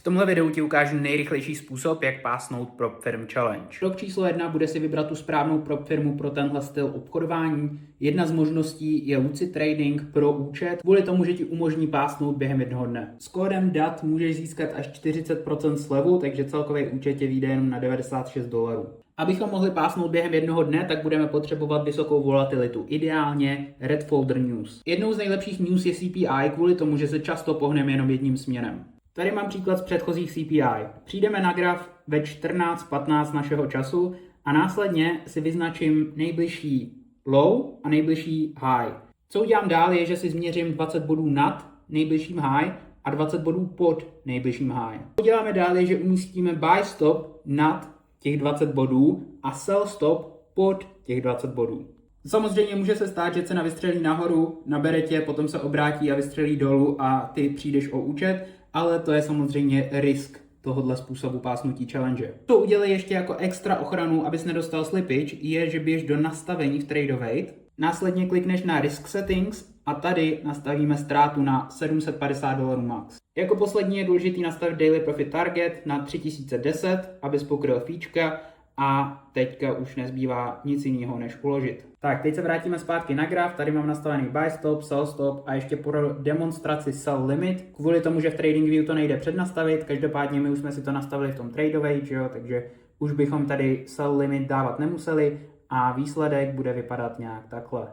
tomhle videu ti ukážu nejrychlejší způsob, jak pásnout Prop Firm Challenge. Krok číslo 1 bude si vybrat tu správnou prop firmu pro tenhle styl obchodování. Jedna z možností je Lucid Trading pro účet, kvůli tomu, že ti umožní pásnout během jednoho dne. S kódem DAT můžeš získat až 40% slevu, takže celkový účet tě vyjde jenom na $96. Abychom mohli pásnout během jednoho dne, tak budeme potřebovat vysokou volatilitu, ideálně Red Folder News. Jednou z nejlepších news je CPI kvůli tomu, že se často pohneme jenom jedním směrem. Tady mám příklad z předchozích CPI. Přijdeme na graf ve 14:15 našeho času a následně si vyznačím nejbližší low a nejbližší high. Co udělám dál je, že si změřím 20 bodů nad nejbližším high a 20 bodů pod nejbližším high. Co uděláme dál je, že umístíme buy stop nad těch 20 bodů a sell stop pod těch 20 bodů. Samozřejmě může se stát, že cena vystřelí nahoru, nabere tě, potom se obrátí a vystřelí dolů a ty přijdeš o účet, ale to je samozřejmě risk tohohle způsobu pásnutí challenge. Co udělej ještě jako extra ochranu, abys nedostal slippage, je, že běž do nastavení v Tradovate, následně klikneš na Risk Settings a tady nastavíme ztrátu na $750 max. Jako poslední je důležitý nastavit Daily Profit Target na 3010, abys pokryl fíčka a teďka už nezbývá nic jiného než uložit. Tak, teď se vrátíme zpátky na graf, tady mám nastavený buy stop, sell stop a ještě pro demonstraci sell limit. Kvůli tomu, že v TradingView to nejde přednastavit, každopádně my už jsme si to nastavili v tom Tradovate, jo, takže už bychom tady sell limit dávat nemuseli a výsledek bude vypadat nějak takhle.